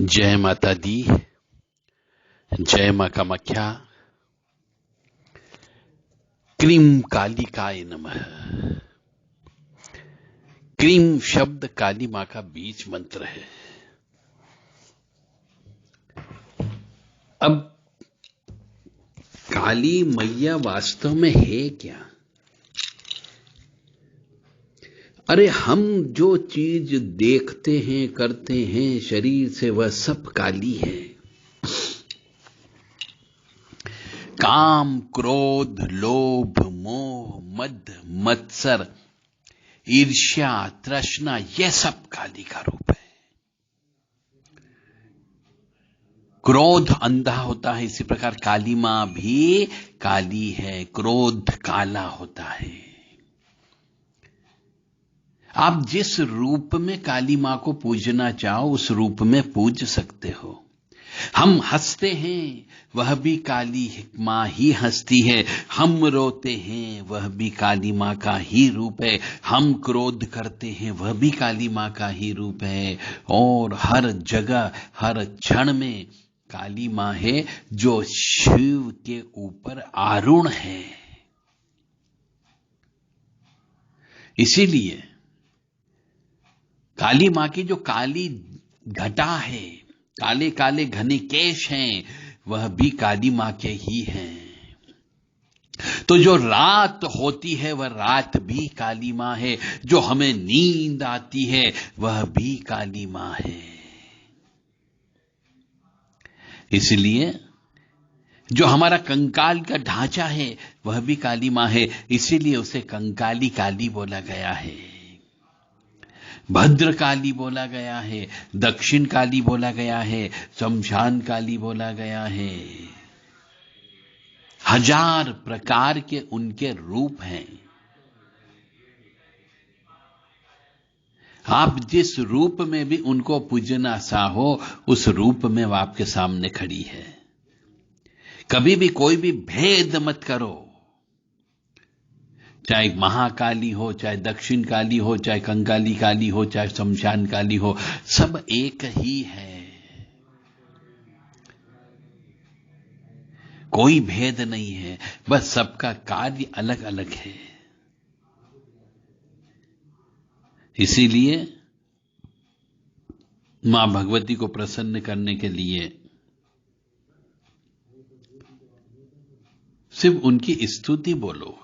जय माता दी, जय मां कामाख्या। क्रीम कालिकाय नमः। क्रीम शब्द काली मां का बीज मंत्र है। अब काली मैया वास्तव में है क्या? अरे हम जो चीज देखते हैं, करते हैं शरीर से, वह सब काली है। काम, क्रोध, लोभ, मोह, मद, मत्सर, ईर्ष्या, तृष्णा, यह सब काली का रूप है। क्रोध अंधा होता है, इसी प्रकार काली मां भी काली है। क्रोध काला होता है। आप जिस रूप में काली मां को पूजना चाहो उस रूप में पूज सकते हो। हम हंसते हैं, वह भी काली मां ही हंसती है। हम रोते हैं, वह भी काली मां का ही रूप है। हम क्रोध करते हैं, वह भी काली मां का ही रूप है। और हर जगह, हर क्षण में काली मां है जो शिव के ऊपर आरूढ़ है। इसीलिए काली मां की जो काली घटा है, काले काले घने केश हैं, वह भी काली मां के ही हैं। तो जो रात होती है वह रात भी काली मां है। जो हमें नींद आती है वह भी काली मां है। इसलिए जो हमारा कंकाल का ढांचा है वह भी काली मां है। इसीलिए उसे कंकाली काली बोला गया है, भद्र काली बोला गया है, दक्षिण काली बोला गया है, शमशान काली बोला गया है। हजार प्रकार के उनके रूप हैं। आप जिस रूप में भी उनको पूजना चाहो उस रूप में वो आपके सामने खड़ी है। कभी भी कोई भी भेद मत करो। चाहे महाकाली हो, चाहे दक्षिण काली हो, चाहे कंकाली काली हो, चाहे शमशान काली हो, सब एक ही है। कोई भेद नहीं है, बस सबका कार्य अलग अलग है। इसीलिए मां भगवती को प्रसन्न करने के लिए सिर्फ उनकी स्तुति बोलो।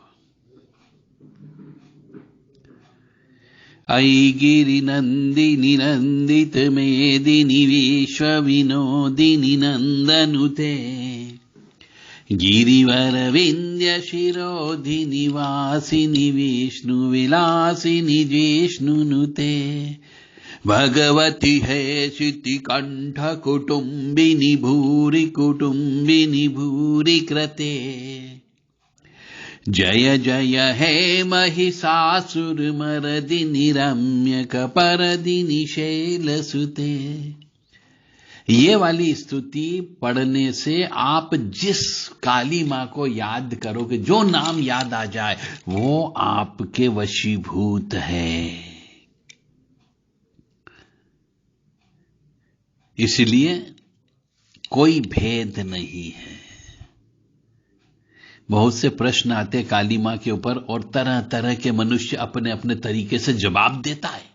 ऐ गिरि नंदिनी नंदित मेदिनी विश्व विनोदिनी नंदनुते, गिरिवर विंध्य शिरोधिनि वासिनि विष्णु विलासिनि जिष्णुनुते, भगवती है शिति कंठ कुटुंबिनी भूरि कृते, जय जय हे महिषासुर मर्दिनि रम्य कपर्दिनि शैलसुते। ये वाली स्तुति पढ़ने से आप जिस काली मां को याद करोगे, जो नाम याद आ जाए वो आपके वशीभूत है। इसलिए कोई भेद नहीं है। बहुत से प्रश्न आते काली मां के ऊपर और तरह तरह के मनुष्य अपने अपने तरीके से जवाब देता है।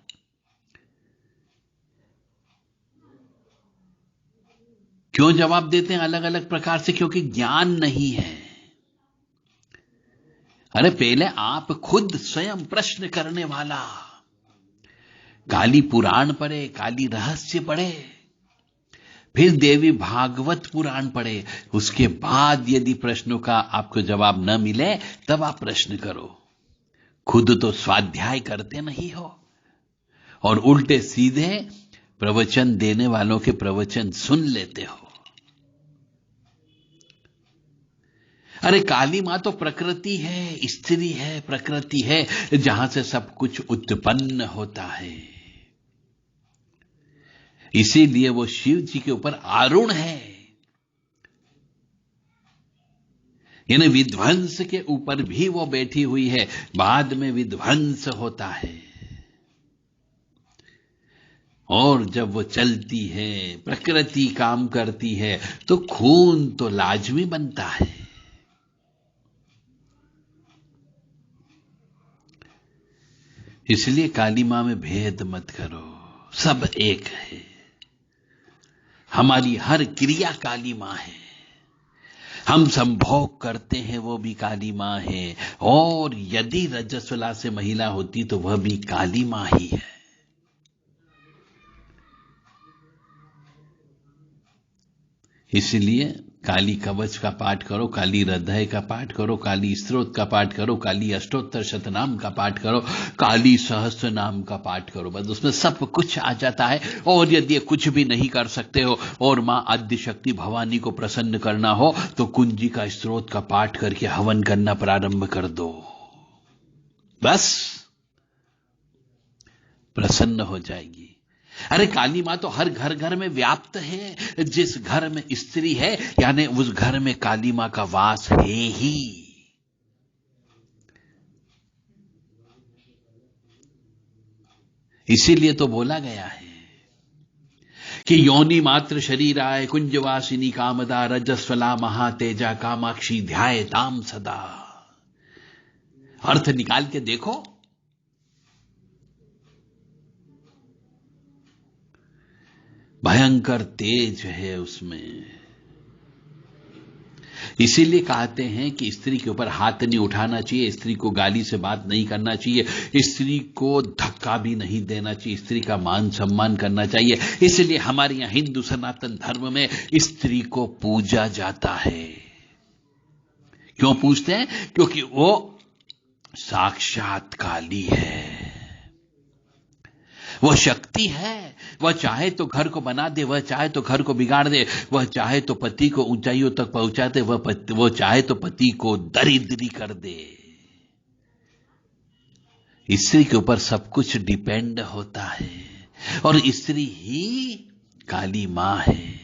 क्यों जवाब देते हैं अलग अलग प्रकार से? क्योंकि ज्ञान नहीं है। अरे पहले आप खुद स्वयं प्रश्न करने वाला काली पुराण पढ़े, काली रहस्य पढ़े, फिर देवी भागवत पुराण पढ़े। उसके बाद यदि प्रश्नों का आपको जवाब न मिले तब आप प्रश्न करो। खुद तो स्वाध्याय करते नहीं हो और उल्टे सीधे प्रवचन देने वालों के प्रवचन सुन लेते हो। अरे काली मां तो प्रकृति है, स्त्री है, प्रकृति है, जहां से सब कुछ उत्पन्न होता है। इसीलिए वो शिव जी के ऊपर आरूढ़ है। यानी विध्वंस के ऊपर भी वो बैठी हुई है। बाद में विध्वंस होता है और जब वो चलती है, प्रकृति काम करती है, तो खून तो लाजमी बनता है। इसलिए काली मां में भेद मत करो, सब एक है। हमारी हर क्रिया काली मां है, हम संभोग करते हैं वो भी काली मां है, और यदि रजस्वला से महिला होती तो वह भी काली मां ही है। इसलिए काली कवच का पाठ करो, काली हृदय का पाठ करो, काली स्तोत्र का पाठ करो, काली अष्टोत्तर शतनाम का पाठ करो, काली सहस्त्र नाम का पाठ करो, बस उसमें सब कुछ आ जाता है। और यदि कुछ भी नहीं कर सकते हो और मां आद्य शक्ति भवानी को प्रसन्न करना हो तो कुंजी का स्तोत्र का पाठ करके हवन करना प्रारंभ कर दो, बस प्रसन्न हो जाएगी। अरे काली मां तो हर घर घर में व्याप्त है। जिस घर में स्त्री है यानी उस घर में काली मां का वास है ही। इसीलिए तो बोला गया है कि योनि मात्र शरीर आय कुंजवासिनी कामदा रजस्वला महातेजा कामाक्षी ध्याये ताम सदा। अर्थ निकाल के देखो, भयंकर तेज है उसमें। इसीलिए कहते हैं कि स्त्री के ऊपर हाथ नहीं उठाना चाहिए, स्त्री को गाली से बात नहीं करना चाहिए, स्त्री को धक्का भी नहीं देना चाहिए, स्त्री का मान सम्मान करना चाहिए। इसलिए हमारे यहां हिंदू सनातन धर्म में स्त्री को पूजा जाता है। क्यों पूजते हैं? क्योंकि वो साक्षात काली है, वह शक्ति है। वह चाहे तो घर को बना दे, वह चाहे तो घर को बिगाड़ दे, वह चाहे तो पति को ऊंचाइयों तक पहुंचा दे, वह चाहे तो पति को दरिद्री कर दे। स्त्री के ऊपर सब कुछ डिपेंड होता है, और स्त्री ही काली मां है।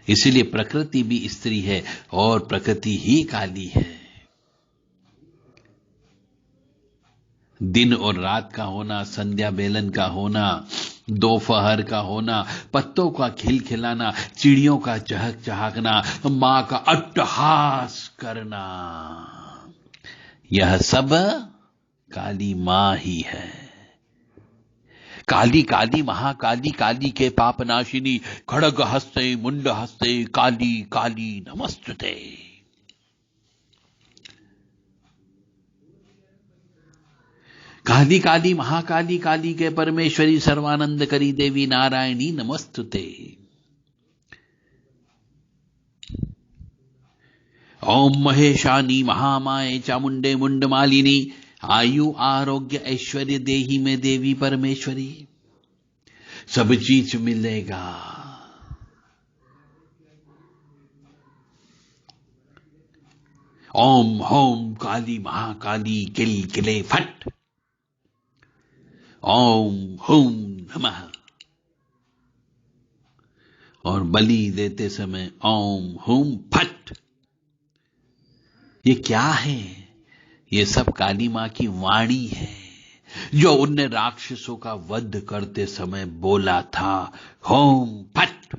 इसीलिए प्रकृति भी स्त्री है और प्रकृति ही काली है। दिन और रात का होना, संध्या बेलन का होना, दोपहर का होना, पत्तों का खिलखिलाना, चिड़ियों का चहक चहकना, मां का अट्टहास करना, यह सब काली मां ही है। काली काली महाकाली काली के पापनाशिनी खड़ग हस्ते मुंड हस्ते काली काली नमस्तुते। काली काली महाकाली काली के परमेश्वरी सर्वानंद करी देवी नारायणी नमस्तुते। ओम महेशानी महामाये चामुंडे मुंड मालिनी आयु आरोग्य ऐश्वर्य देही में देवी परमेश्वरी। सब चीज मिलेगा। ओम होम काली महाकाली किल किले फट। ओम हुम नमः। और बलि देते समय ओम हुम फट। ये क्या है? ये सब काली मां की वाणी है, जो उनने राक्षसों का वध करते समय बोला था। होम फट।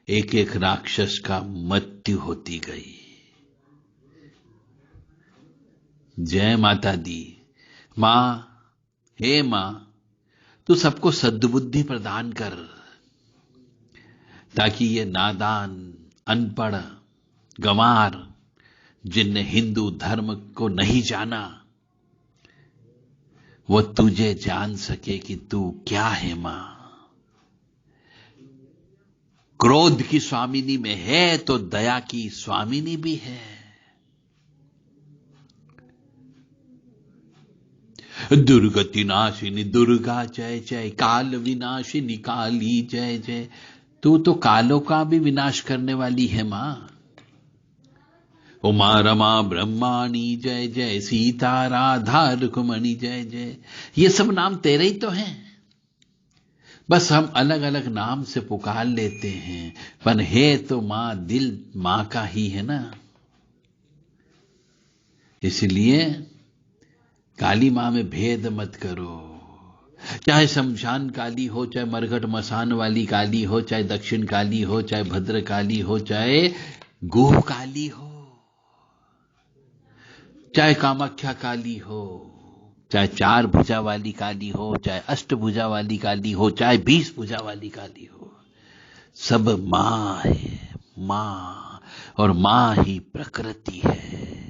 एक एक राक्षस का मृत्यु होती गई। जय माता दी। मां, हे मां, तू सबको सद्बुद्धि प्रदान कर, ताकि ये नादान, अनपढ़, गंवार, जिनने हिंदू धर्म को नहीं जाना, वो तुझे जान सके कि तू क्या है। मां, क्रोध की स्वामिनी में है तो दया की स्वामिनी भी है। दुर्गति नाशिनी दुर्गा जय जय, काल विनाशिनी काली जय जय। तू तो कालों का भी विनाश करने वाली है मां। उमा रमा ब्रह्माणी जय जय, सीता राधा रुक्मणी जय जय। ये सब नाम तेरे ही तो हैं, बस हम अलग अलग नाम से पुकार लेते हैं, पर है तो मां, दिल मां का ही है ना। इसलिए काली मां में भेद मत करो, चाहे शमशान काली हो, चाहे मरघट मसान वाली काली हो, चाहे दक्षिण काली हो, चाहे भद्र काली हो, चाहे गोह काली हो, चाहे कामाख्या काली हो, चाहे 4 भुजा वाली काली हो, चाहे 8 भुजा वाली काली हो, चाहे 20 भुजा वाली काली हो, सब मां है, मां। और मां ही प्रकृति है।